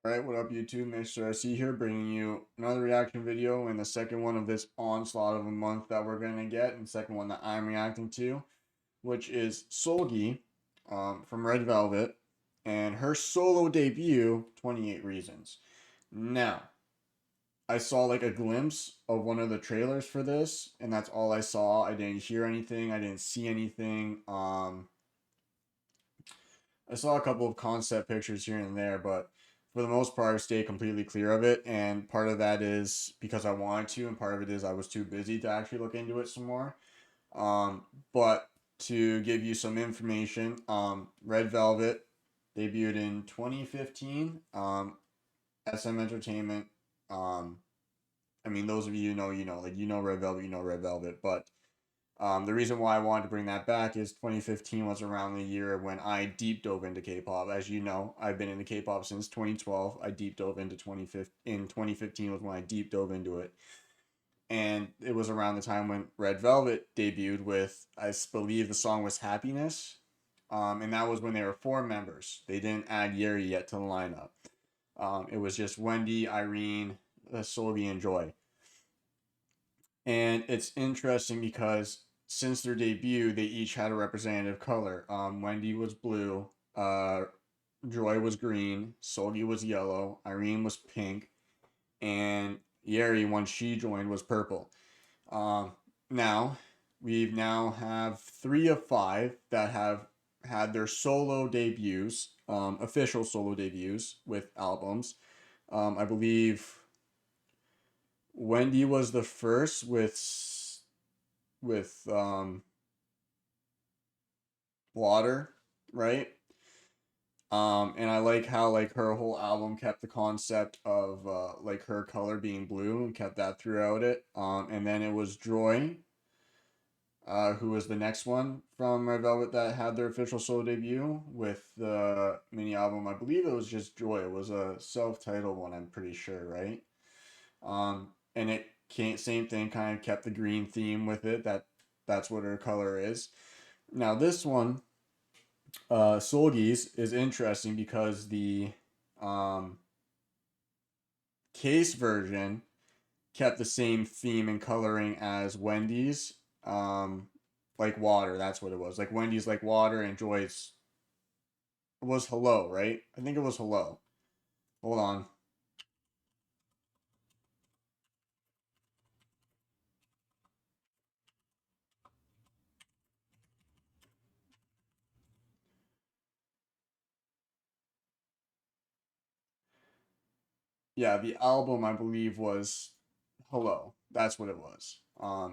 Alright, what up YouTube? Mr. SC here, bringing you another reaction video and the second one of this onslaught of a month that we're going to get, and the second one that I'm reacting to, which is Seulgi from Red Velvet, and her solo debut, 28 Reasons. Now, I saw like a glimpse of one of the trailers for this, and that's all I saw. I didn't hear anything, I didn't see anything. I saw a couple of concept pictures here and there, but for the most part, I stayed completely clear of it. And part of that is because I wanted to, and part of it is I was too busy to actually look into it some more. But to give you some information, Red Velvet debuted in 2015. SM Entertainment. Um, I mean, those of you who know, you know, like you know Red Velvet, you know Red Velvet, but the reason why I wanted to bring that back is 2015 was around the year when I deep dove into K-pop. As you know, I've been into K-pop since 2012. I deep dove into 2015. In 2015 was when I deep dove into it, and it was around the time when Red Velvet debuted with, I believe the song was Happiness, and that was when they were four members. They didn't add Yeri yet to the lineup. It was just Wendy, Irene, Seulgi, and Joy. And it's interesting because since their debut, they each had a representative color. Wendy was blue, Joy was green, Solgi was yellow, Irene was pink, and Yeri, once she joined, was purple. Um, now, now have three of five that have had their solo debuts, official solo debuts with albums. I believe Wendy was the first with water, right? And I like how like her whole album kept the concept of like her color being blue and kept that throughout it. And then it was Joy, who was the next one from Red Velvet that had their official solo debut with the mini album. I believe it was just Joy. It was a self-titled one, I'm pretty sure, right? And it can't same thing, kind of kept the green theme with it. That's what her color is. Now this one, Solgi's, is interesting because the um, case version kept the same theme and coloring as Wendy's. Like water, that's what it was. Like Wendy's like water and Joy's was hello, right? I think it was hello. Hold on. Yeah, the album I believe was hello. That's what it was.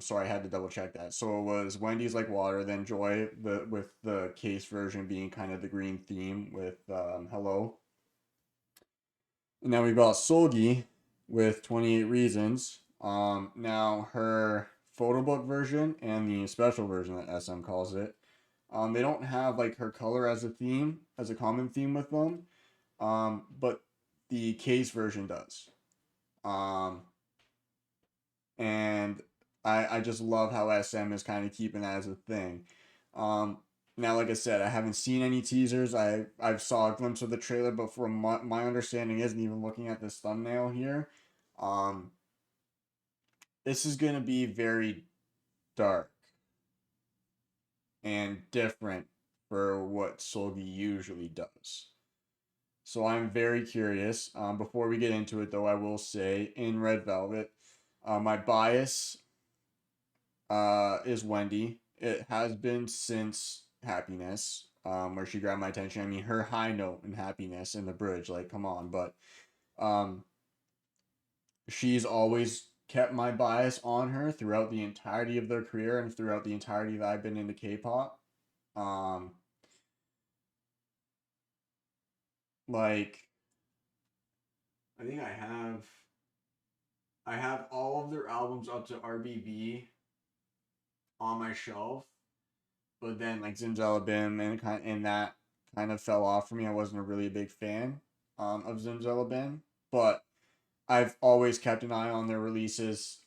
So I had to double check that. So it was Wendy's like water, then Joy, the with the case version being kind of the green theme with hello. And now we've got Solgi with 28 Reasons. Now her photo book version and the special version that SM calls it. They don't have like her color as a theme, as a common theme with them. But the case version does. Um, and I just love how SM is kind of keeping that as a thing. Um, Now, like I said, I haven't seen any teasers. I've saw a glimpse of the trailer, but from my understanding isn't even looking at this thumbnail here. Um, this is gonna be very dark and different for what Solgi usually does. So I'm very curious. Before we get into it, though, I will say in Red Velvet, my bias is Wendy. It has been since Happiness, where she grabbed my attention. I mean, her high note in Happiness in the bridge, like, come on. But um, she's always kept my bias on her throughout the entirety of their career and throughout the entirety that I've been into K-pop. Um, like, I think I have all of their albums up to RBB on my shelf, but then like Zimzalabim and that kind of fell off for me. I wasn't a really big fan of Zimzalabim, but I've always kept an eye on their releases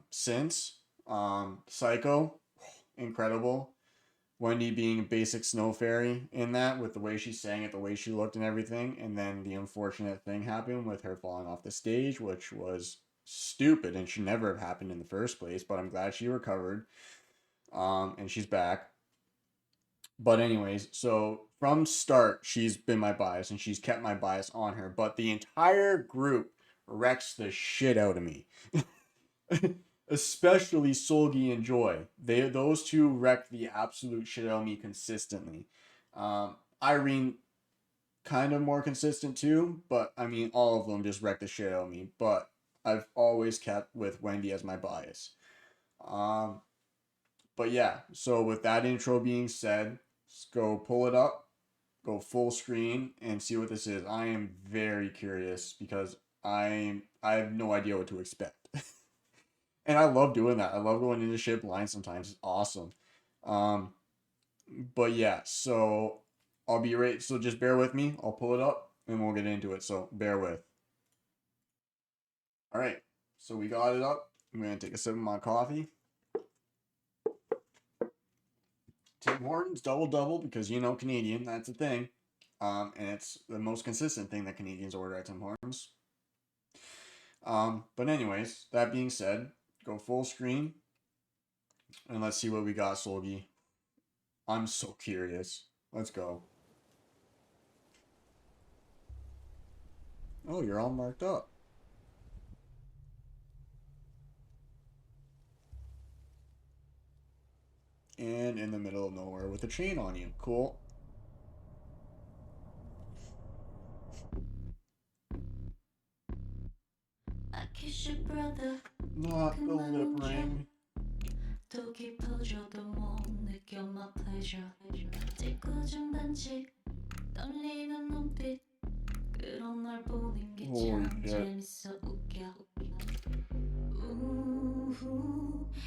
since. Psycho, incredible. Wendy being a basic snow fairy in that, with the way she sang it, the way she looked, and everything. And then the unfortunate thing happened with her falling off the stage, which was stupid and should never have happened in the first place. But I'm glad she recovered, and she's back. But anyways, so from start, she's been my bias, and she's kept my bias on her. But the entire group wrecks the shit out of me. Especially Seulgi and Joy. Those two wreck the absolute shit out of me consistently. Irene kind of more consistent too, but I mean all of them just wreck the shit out of me. But I've always kept with Wendy as my bias. Um, but yeah, so with that intro being said, let's go pull it up, go full screen, and see what this is. I am very curious because I have no idea what to expect. And I love doing that. I love going into shit blind sometimes. It's awesome. Um, but yeah, so I'll be right. So just bear with me. I'll pull it up and we'll get into it. So bear with. All right. So we got it up. I'm gonna take a sip of my coffee. Tim Hortons double because you know Canadian. That's a thing. And it's the most consistent thing that Canadians order at Tim Hortons. But anyways, that being said, go full screen and let's see what we got, Seulgi. I'm so curious. Let's go. Oh, you're all marked up. And in the middle of nowhere with a chain on you. Cool. Not the lip ring. 더 깊어져도 못 느껴 my pleasure. 짓궂은 반칙 떨리는 눈빛 그런 널 보는 게 참 재밌어 웃겨.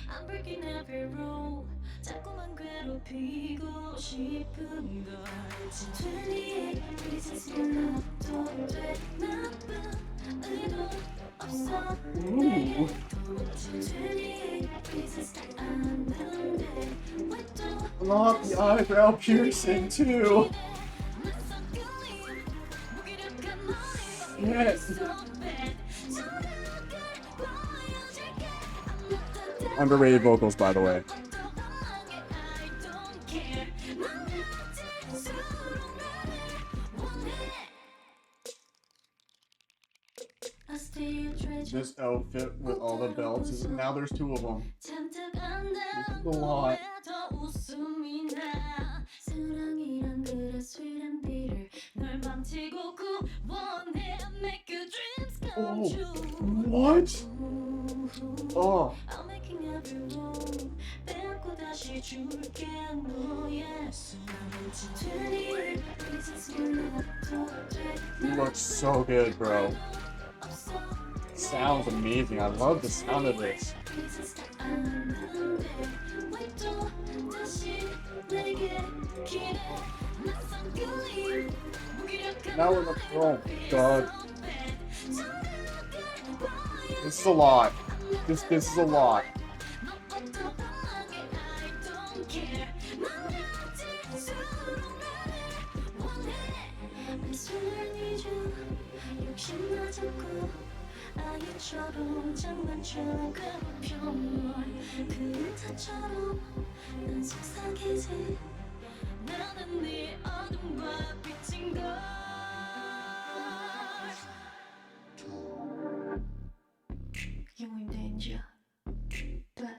I'm breaking every rule. 자꾸만 괴롭히고 싶은 걸. 28 reasons 몰라도 돼 나쁜 의도 없어 내게 또 28 reasons 아는데 왜 또 I love the eyebrow piercing too. Yes. Underrated vocals, by the way. This outfit with all the belts is now there's two of them. This is a lot. Oh, what? Oh. You look so good, bro. Sounds amazing. I love the sound of this. Now we're the oh god. This is a lot. This is a lot. 아이처럼 장난처럼 괴롭혀 널 그타처럼 난 속삭이지 나는 네 어둠과 빛인 걸 You're in danger but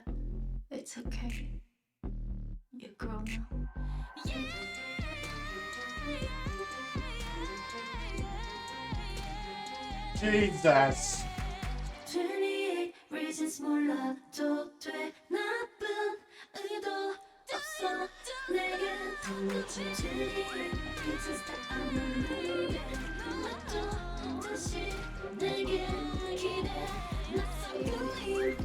it's okay You're grown now Jesus 28 reasons 몰라도 돼 나쁜 의도 없어 내게 28 reasons 다 아는데 또 다시 내게 기대 낯선 그림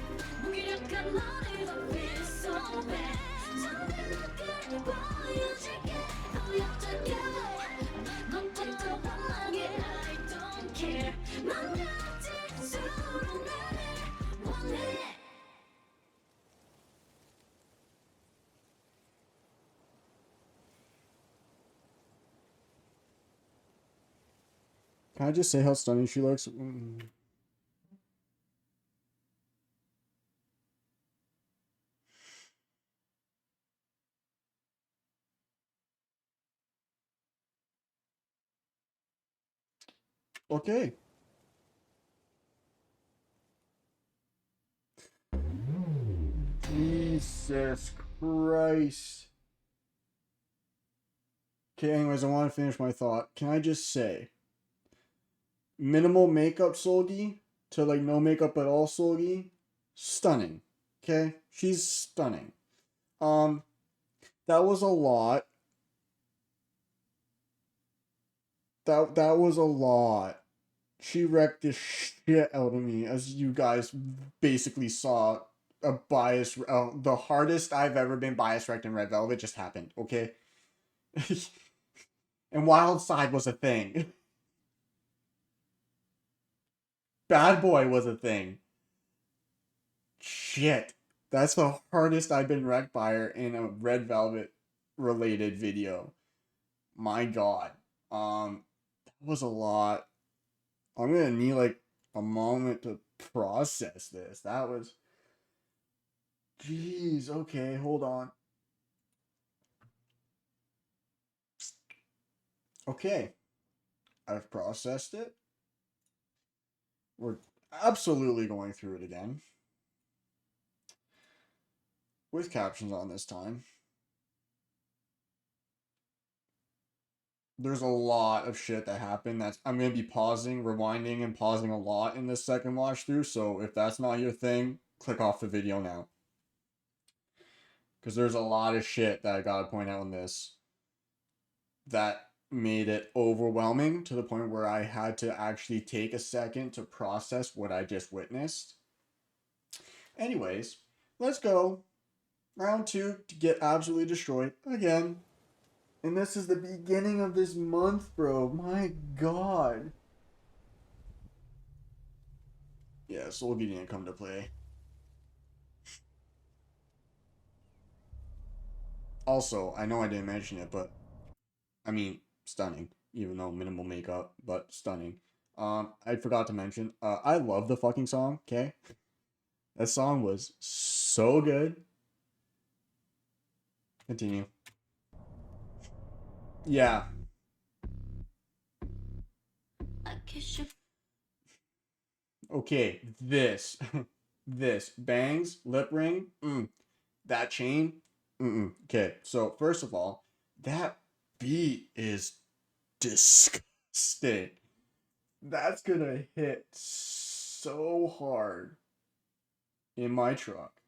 무기력한 너를 feel so bad 정답게 보여줄게 어떻게 넌 또 원하게 I don't care 망가질수록 나를 원해 Can I just say how stunning she looks? Mm. Okay. Jesus Christ. Okay, anyways, I want to finish my thought. Can I just say, minimal makeup Seulgi to like no makeup at all Seulgi, stunning. Okay, she's stunning. Um, that was a lot. That was a lot. She wrecked the shit out of me, as you guys basically saw. A bias, the hardest I've ever been bias wrecked in Red Velvet just happened. Okay, and Wild Side was a thing. Bad Boy was a thing. Shit. That's the hardest I've been wrecked by her in a Red Velvet related video. My god. That was a lot. I'm gonna need like a moment to process this. That was. Jeez, okay, hold on. Okay, I've processed it. We're absolutely going through it again. With captions on this time. There's a lot of shit that happened that's I'm gonna be pausing, rewinding, and pausing a lot in this second watch through. So if that's not your thing, click off the video now. Because there's a lot of shit that I gotta point out in this that made it overwhelming to the point where I had to actually take a second to process what I just witnessed. Anyways, let's go. Round 2 to get absolutely destroyed again. And this is the beginning of this month, bro. My god. Yeah, Seulgi didn't come to play. Also, I know I didn't mention it, but I mean, stunning. Even though minimal makeup, but stunning. I forgot to mention. I love the fucking song. Okay, that song was so good. Continue. Yeah. Okay. This, this bangs lip ring. That chain. Okay. So first of all, that beat is disgusting. That's gonna hit so hard in my truck.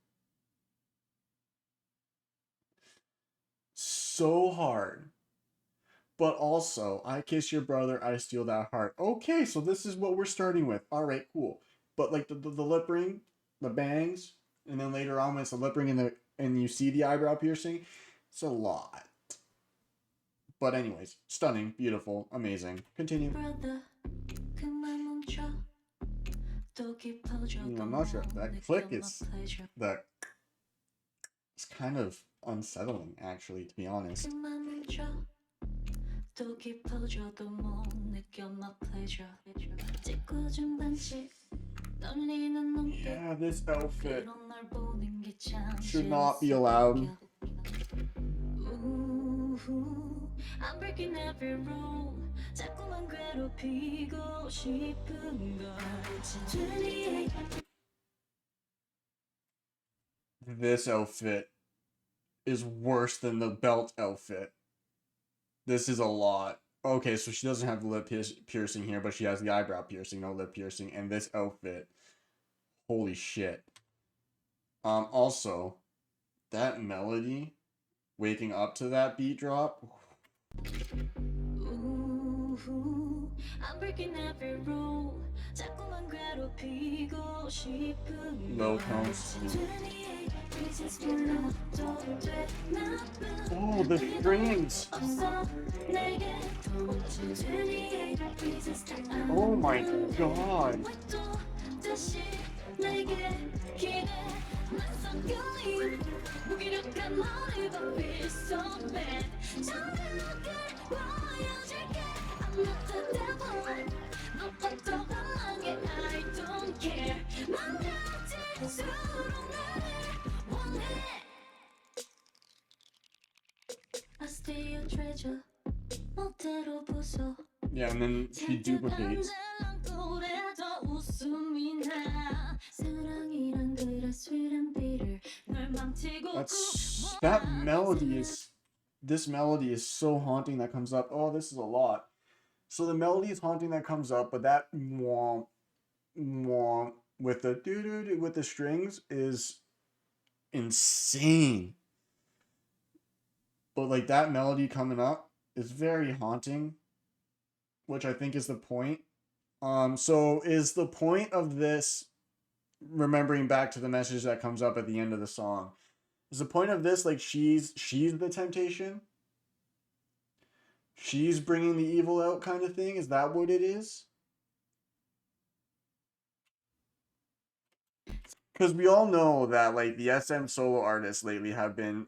So hard. But also, I kiss your brother, I steal that heart. Okay, so this is what we're starting with. All right, cool. But like the lip ring, the bangs, and then later on when it's the lip ring and you see the eyebrow piercing, it's a lot. But anyways, stunning, beautiful, amazing. Continue. I'm not sure. That click is that it's kind of unsettling, actually, to be honest. Yeah, this outfit should not be allowed. I'm breaking every rule. This outfit is worse than the belt outfit. This is a lot. Okay, so she doesn't have the lip piercing here, but she has the eyebrow piercing, no lip piercing, and this outfit. Holy shit. Also, that melody, waking up to that beat drop. I'm breaking every rule. Low tones. Oh, the strings. Oh my god. Yeah, and then she duplicates. That melody is, this melody is so haunting that comes up. Oh, this is a lot. So the melody is haunting that comes up, but that womp womp with the doo doo doo with the strings is insane. But like that melody coming up is very haunting, which I think is the point. So is the point of this, remembering back to the message that comes up at the end of the song, is the point of this like she's the temptation? She's bringing the evil out kind of thing? Is that what it is? Because we all know that like the SM solo artists lately have been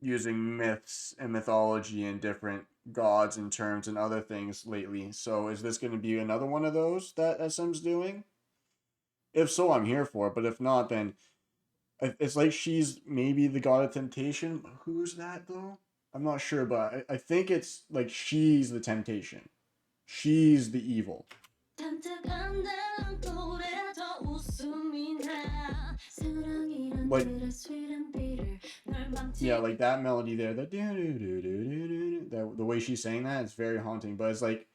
using myths and mythology and different gods and terms and other things lately. So is this going to be another one of those that SM's doing? If so, I'm here for it. But if not, then it's like she's maybe the god of temptation. Who's that though? I'm not sure, but I think it's like she's the temptation. She's the evil. Like, yeah, like that melody there, the way she's saying that, it's very haunting. But it's like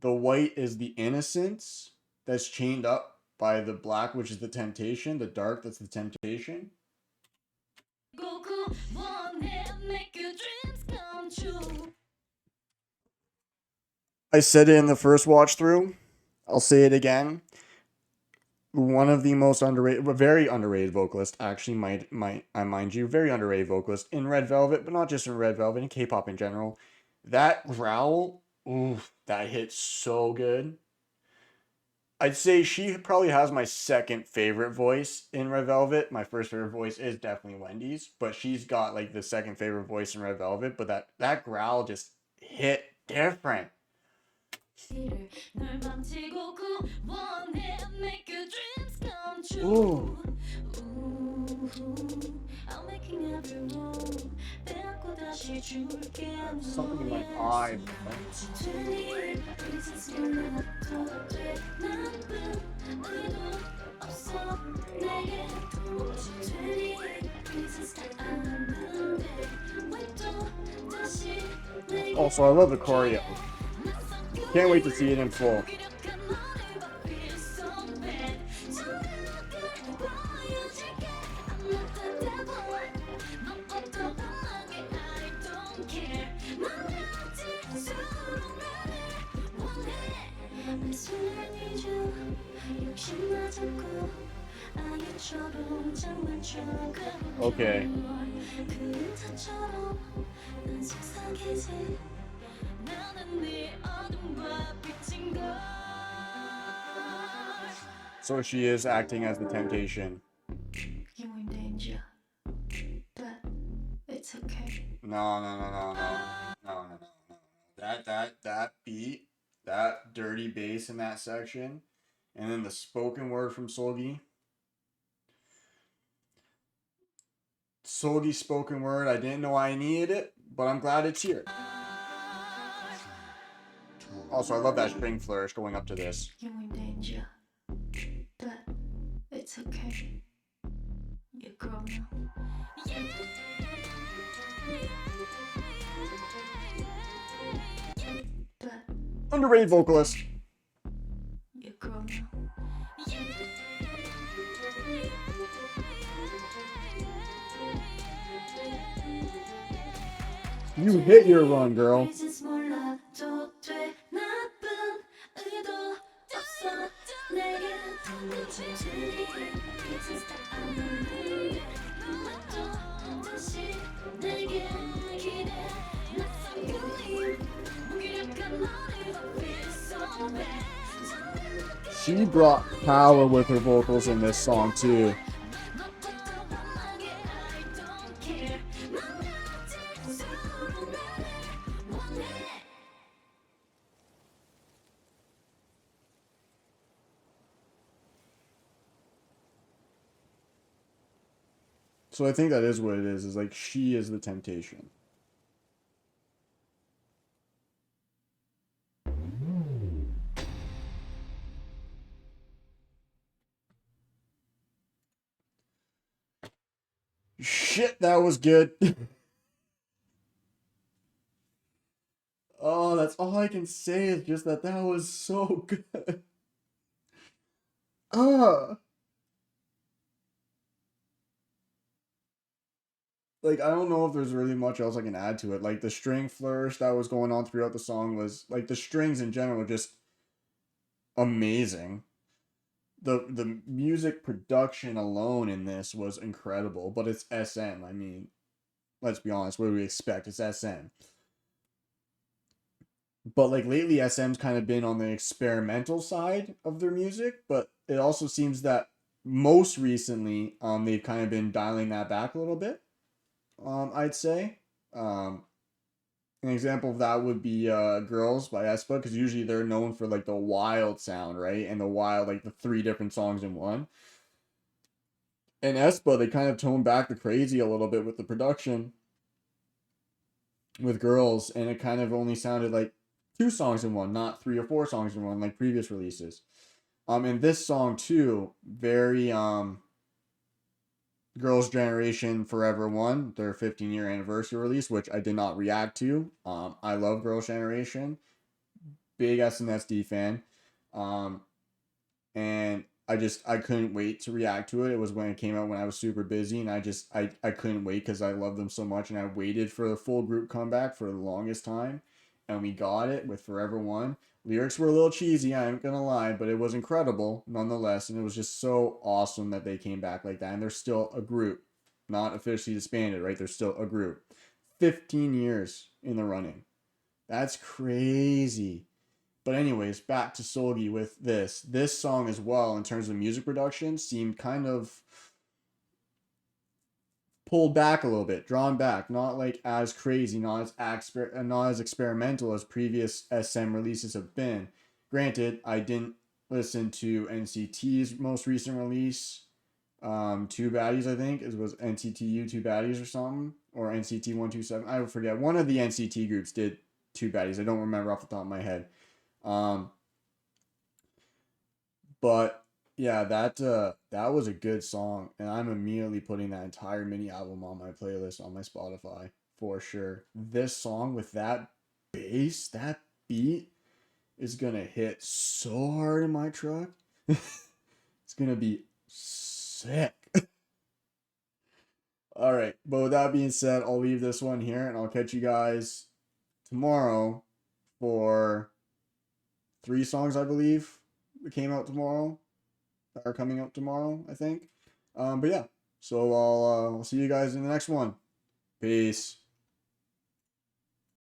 the white is the innocence that's chained up by the black, which is the temptation, the dark that's the temptation. I said it in the first watch through. I'll say it again. One of the most underrated, very underrated vocalist, actually, I mind you, very underrated vocalist in Red Velvet, but not just in Red Velvet, in K-pop in general. That growl, ooh, that hits so good. I'd say she probably has my second favorite voice in Red Velvet. My first favorite voice is definitely Wendy's, but she's got like the second favorite voice in Red Velvet. But that growl just hit different. Ooh. Something in my eye. Also, I love the choreo. Can't wait to see it in full. Okay. So she is acting as the temptation. You're in danger, but it's okay. No. That beat, that dirty bass in that section, and then the spoken word from Seulgi. Seulgi spoken word. I didn't know I needed it, but I'm glad it's here. Also, I love that string flourish going up to this. You're in danger, but it's okay. You're grown now. But Underrated vocalist. you're grown now. You hit your run, girl. She brought power with her vocals in this song too. So I think that is what it is like she is the temptation. Shit, that was good. Oh, that's all I can say is just that that was so good. Ah, like I don't know if there's really much else I can add to it. Like the string flourish that was going on throughout the song was like the strings in general were just amazing. The music production alone in this was incredible, but it's SM. I mean, let's be honest, what do we expect? It's SM. But like lately SM's kind of been on the experimental side of their music, but it also seems that most recently they've kind of been dialing that back a little bit. I'd say. Um an example of that would be Girls by aespa, because usually they're known for like the wild sound, right? And the wild, like the three different songs in one. And aespa, they kind of toned back the crazy a little bit with the production with Girls, and it kind of only sounded like two songs in one, not three or four songs in one like previous releases. And this song too, very Girls' Generation Forever One, their 15-year anniversary release, which I did not react to. I love Girls' Generation, big SNSD fan. Um, and I couldn't wait to react to it. It was when it came out when I was super busy, and I couldn't wait because I love them so much, and I waited for the full group comeback for the longest time, and we got it with Forever One. Lyrics were a little cheesy, I ain't gonna lie, but it was incredible nonetheless, and it was just so awesome that they came back like that, and they're still a group, not officially disbanded, right? They're still a group. 15 years in the running. That's crazy. But anyways, back to Seulgi with this. This song as well, in terms of music production, seemed kind of pulled back a little bit, drawn back, not like as crazy, not as experimental as previous SM releases have been. Granted, I didn't listen to NCT's most recent release, Two Baddies, I think it was NCTU Two Baddies or something, or NCT 127. I forget. One of the NCT groups did Two Baddies. I don't remember off the top of my head. Um, But yeah, that was a good song, and I'm immediately putting that entire mini album on my playlist on my Spotify for sure. This song with that bass, that beat is gonna hit so hard in my truck. It's gonna be sick. All right, but with that being said, I'll leave this one here, and I'll catch you guys tomorrow for three songs, I believe, that came out tomorrow. That are coming up tomorrow, I think. But yeah, so I'll see you guys in the next one. Peace.